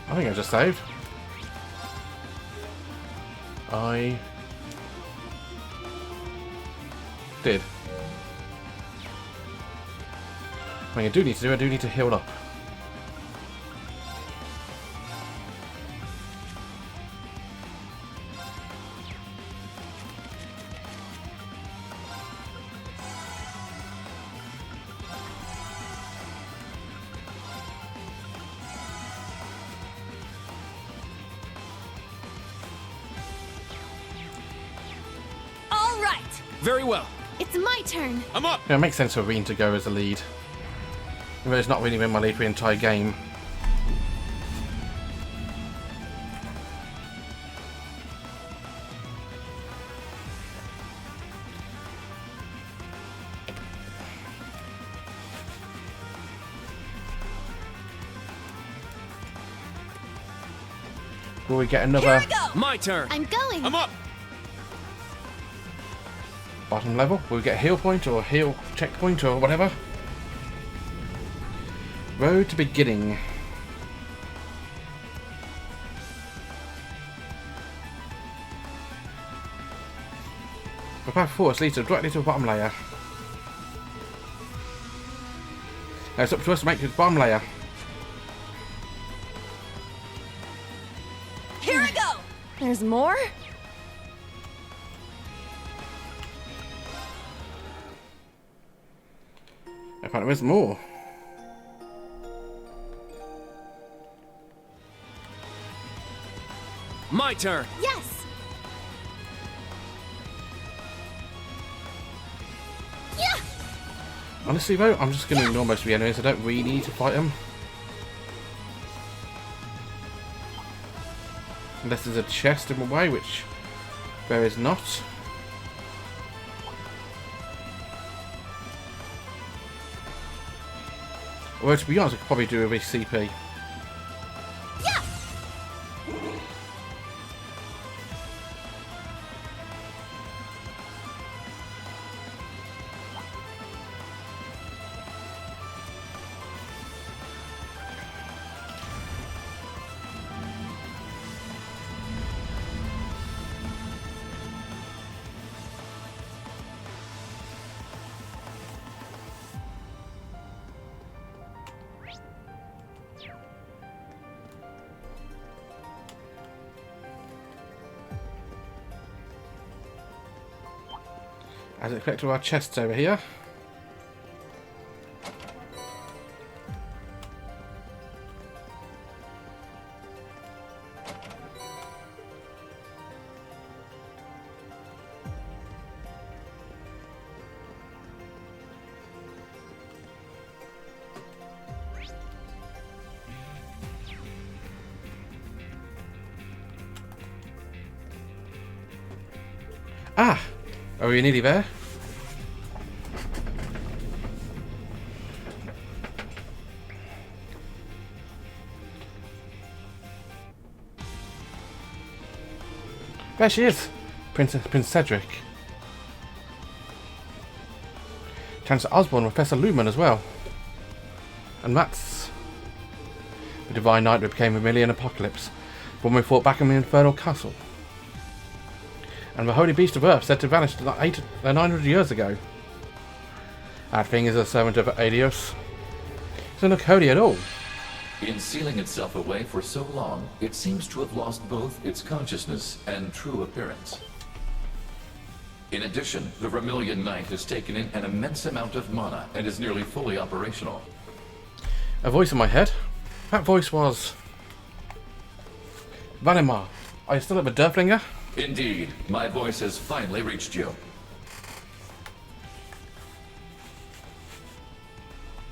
I think I just saved. I did. What I do need to do, I do need to heal up. Very well. It's my turn. I'm up. Yeah, it makes sense for Rean to go as the lead. Even though it's not really been my lead for the entire game. Will we get another Here I go. My turn. I'm going. I'm up. bottom level? Will we get a heal point or a heal checkpoint or whatever? Road to beginning. The path forward leads directly to the bottom layer. Now it's up to us to make it to the bottom layer. Here I go! There's more? Apparently there's more. My turn. Yes! Yeah! Honestly though, I'm just going to ignore most of the enemies. I don't really need to fight them. Unless there's a chest in my way, which there is not. Well, to be honest, I could probably do a CP. Yeah! As it collects all our chests over here. Ah! Are we nearly there? There she is! Prince Cedric. Chancellor Osborne, Professor Lumen as well. And that's the Divine Knight that became Amelia in Apocalypse, when we fought back in the Infernal Castle. And the Holy Beast of Earth said to vanish 900 years ago. That thing is a servant of Adios. Doesn't look holy at all. In sealing itself away for so long, it seems to have lost both its consciousness and true appearance. In addition, the Vermilion Knight has taken in an immense amount of mana and is nearly fully operational. A voice in my head? That voice was... Valimar, are you still at the Derflinger? Indeed, my voice has finally reached you.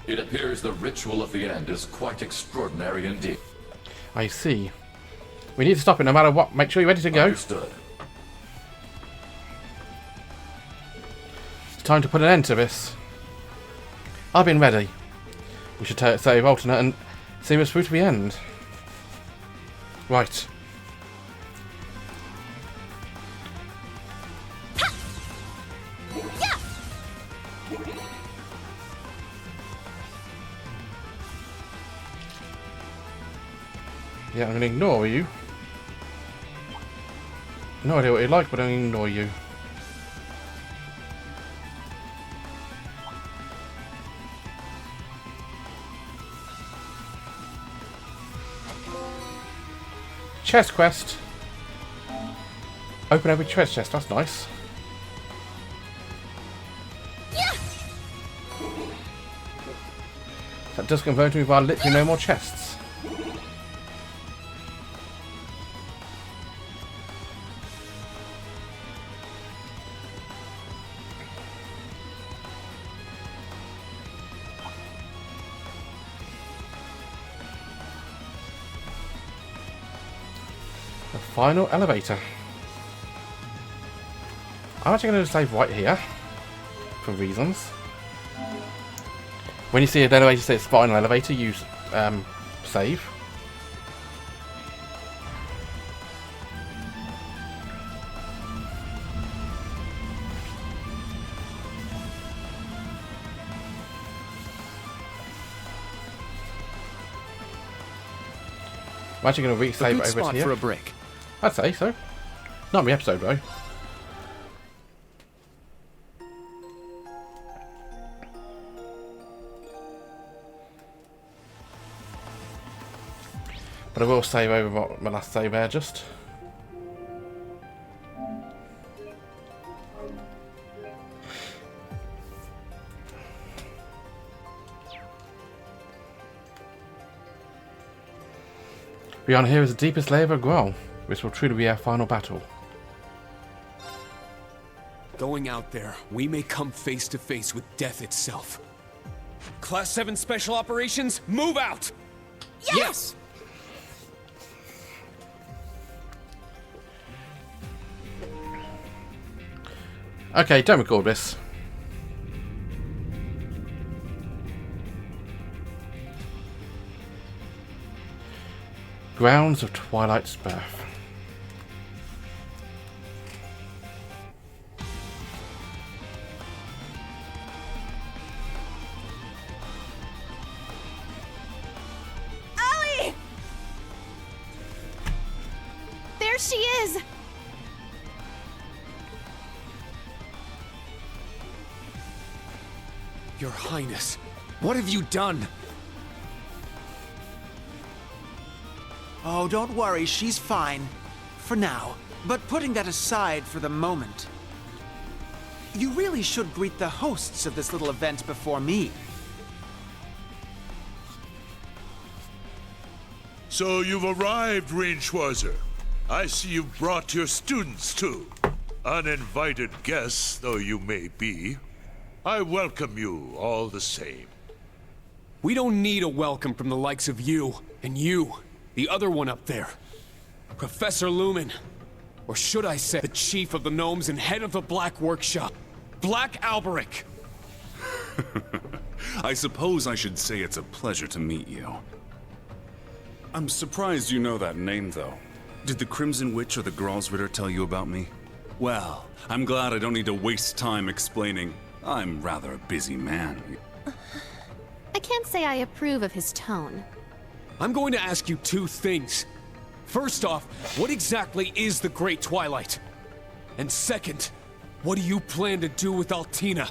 It appears the ritual of the end is quite extraordinary indeed. I see. We need to stop it no matter what. Make sure you're ready to go. Understood. It's time to put an end to this. I've been ready. We should save alternate and see us through to the end. Right. Yeah, I'm going to ignore you. No idea what you like, but I'm going to ignore you. Chest quest. Open every treasure chest, that's nice. Yeah. That does convert me via literally no more chests. The final elevator. I'm actually going to save right here for reasons. When you see an elevator say it's final elevator, you save. I'm actually going to resave it over here. For a break. I'd say so. Not my episode though. But I will save over my last save there just. Beyond here is the deepest layer of Graal, which will truly be our final battle. Going out there, we may come face to face with death itself. Class 7 Special Operations, move out! Yes! Okay, don't record this. Grounds of Twilight's birth. Ellie! There she is! Your Highness, what have you done? Oh, don't worry, she's fine. For now. But putting that aside for the moment, you really should greet the hosts of this little event before me. So you've arrived, Rean Schwarzer. I see you've brought your students too. Uninvited guests though you may be, I welcome you all the same. We don't need a welcome from the likes of you, and you, the other one up there. Professor Lumen. Or should I say, the chief of the gnomes and head of the Black Workshop. Black Alberic. I suppose I should say it's a pleasure to meet you. I'm surprised you know that name, though. Did the Crimson Witch or the Gralsritter tell you about me? Well, I'm glad I don't need to waste time explaining. I'm rather a busy man. I can't say I approve of his tone. I'm going to ask you two things. First off, what exactly is the Great Twilight? And second, what do you plan to do with Altina?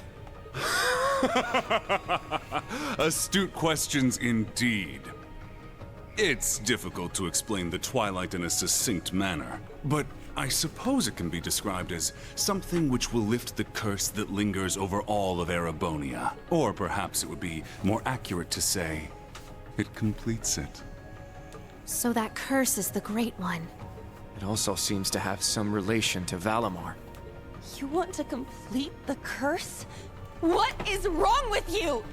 Astute questions indeed. It's difficult to explain the Twilight in a succinct manner, but I suppose it can be described as something which will lift the curse that lingers over all of Erebonia. Or perhaps it would be more accurate to say, it completes it. So that curse is the Great One. It also seems to have some relation to Valimar. You want to complete the curse? What is wrong with you?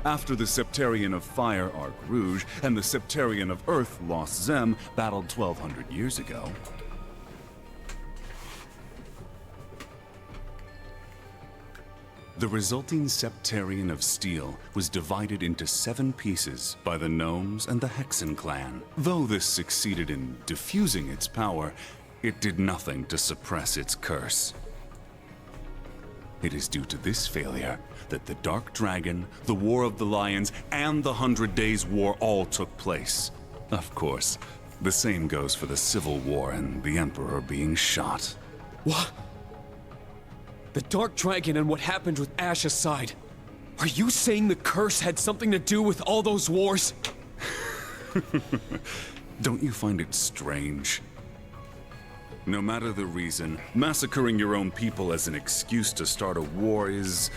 After the Septarian of Fire, Arc Rouge, and the Septarian of Earth, Lost Zem, battled 1,200 years ago, the resulting Septarian of Steel was divided into 7 pieces by the Gnomes and the Hexen clan. Though this succeeded in diffusing its power, it did nothing to suppress its curse. It is due to this failure that the Dark Dragon, the War of the Lions, and the 100 Days War all took place. Of course, The same goes for the Civil War and the Emperor being shot. What? The Dark Dragon and what happened with Ash aside, are you saying the curse had something to do with all those wars? Don't you find it strange? No matter the reason, massacring your own people as an excuse to start a war is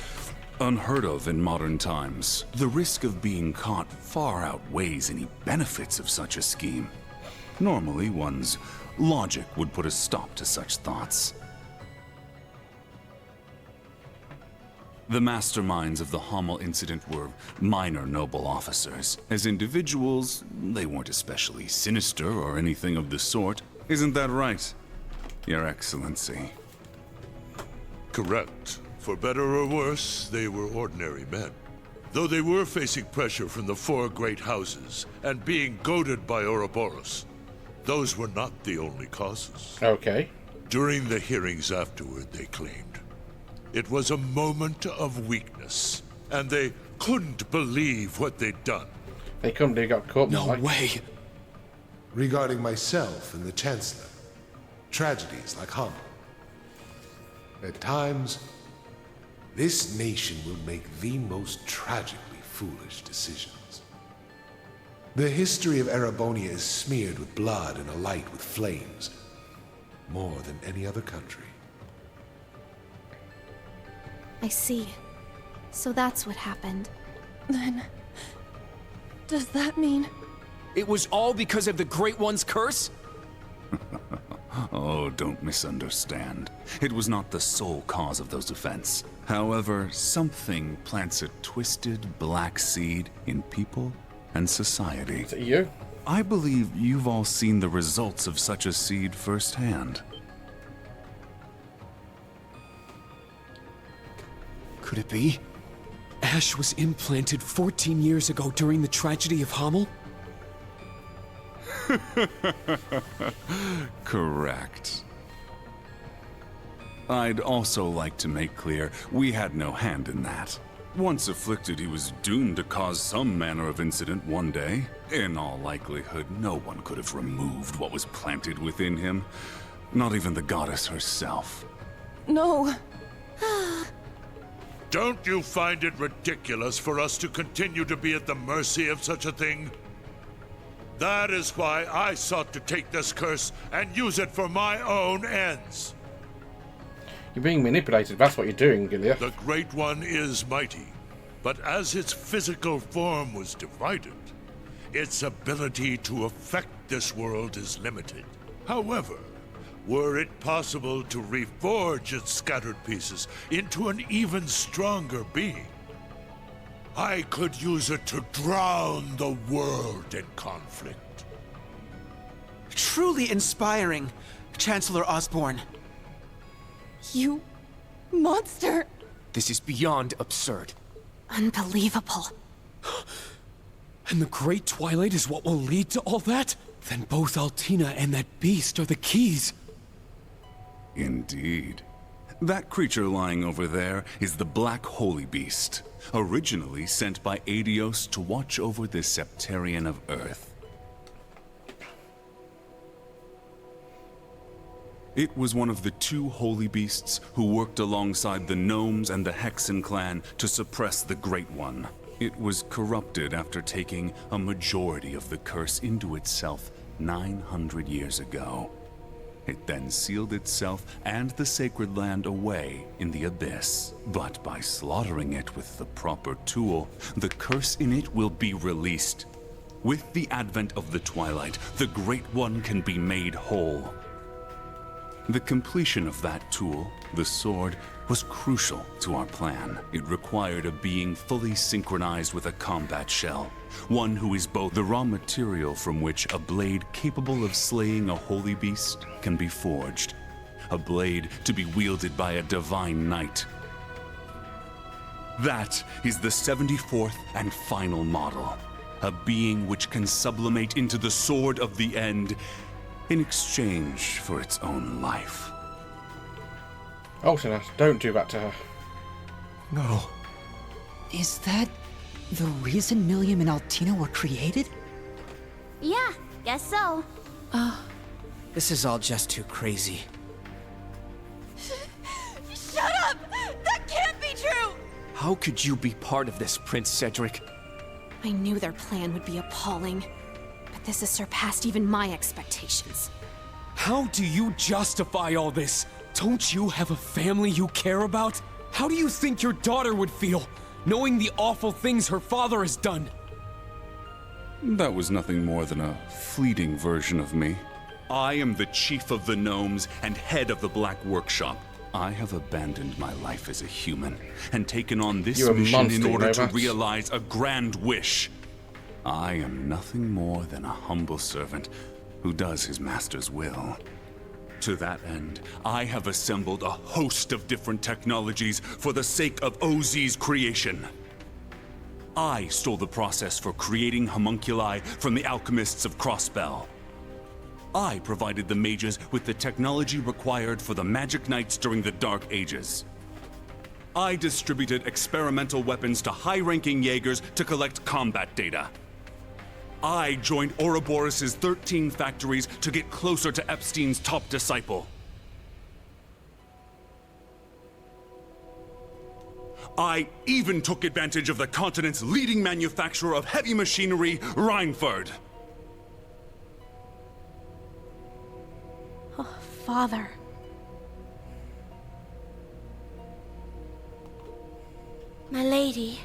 unheard of in modern times. The risk of being caught far outweighs any benefits of such a scheme. Normally, one's logic would put a stop to such thoughts. The masterminds of the Hummel incident were minor noble officers. As individuals, they weren't especially sinister or anything of the sort. Isn't that right, Your Excellency? Correct. For better or worse, they were ordinary men. Though they were facing pressure from the four great houses and being goaded by Ouroboros, those were not the only causes. Okay. During the hearings afterward, they claimed it was a moment of weakness, and they couldn't believe what they'd done. They couldn't, they got caught. No way. Regarding myself and the Chancellor, tragedies like Hummel. At times, this nation will make the most tragically foolish decisions. The history of Erebonian is smeared with blood and alight with flames, more than any other country. I see. So that's what happened. Then... does that mean... It was all because of the Great One's curse? Oh, don't misunderstand. It was not the sole cause of those events. However, something plants a twisted black seed in people and society. Is it you? I believe you've all seen the results of such a seed firsthand. Could it be? Ash was implanted 14 years ago during the tragedy of Hummel? Correct. I'd also like to make clear, we had no hand in that. Once afflicted, he was doomed to cause some manner of incident one day. In all likelihood, no one could have removed what was planted within him. Not even the goddess herself. No. Don't you find it ridiculous for us to continue to be at the mercy of such a thing? That is why I sought to take this curse and use it for my own ends. You're being manipulated, that's what you're doing, Gilia. The Great One is mighty, but as its physical form was divided, its ability to affect this world is limited. However, were it possible to reforge its scattered pieces into an even stronger being, I could use it to drown the world in conflict. Truly inspiring, Chancellor Osborne. You... monster! This is beyond absurd. Unbelievable. And the Great Twilight is what will lead to all that? Then both Altina and that beast are the keys. Indeed. That creature lying over there is the Black Holy Beast, originally sent by Adios to watch over the Septarian of Earth. It was one of the two holy beasts who worked alongside the Gnomes and the Hexen clan to suppress the Great One. It was corrupted after taking a majority of the curse into itself 900 years ago. It then sealed itself and the sacred land away in the abyss. But by slaughtering it with the proper tool, the curse in it will be released. With the advent of the Twilight, the Great One can be made whole. The completion of that tool, the sword, was crucial to our plan. It required a being fully synchronized with a combat shell, one who is both the raw material from which a blade capable of slaying a holy beast can be forged, a blade to be wielded by a divine knight. That is the 74th and final model, a being which can sublimate into the sword of the end in exchange for its own life. Altina, don't do that to her. No. Is that the reason Milliam and Altina were created? Yeah, guess so. This is all just too crazy. Shut up! That can't be true! How could you be part of this, Prince Cedric? I knew their plan would be appalling, but this has surpassed even my expectations. How do you justify all this? Don't you have a family you care about? How do you think your daughter would feel, knowing the awful things her father has done? That was nothing more than a fleeting version of me. I am the chief of the gnomes and head of the Black Workshop. I have abandoned my life as a human and taken on this You're a mission monster, in order to Robots. realize a grand wish. I am nothing more than a humble servant who does his master's will. To that end, I have assembled a host of different technologies for the sake of OZ's creation. I stole the process for creating homunculi from the alchemists of Crossbell. I provided the mages with the technology required for the Magic Knights during the Dark Ages. I distributed experimental weapons to high-ranking Jaegers to collect combat data. I joined Ouroboros' 13 factories to get closer to Epstein's top disciple. I even took advantage of the continent's leading manufacturer of heavy machinery, Reinford. Oh, Father. My lady.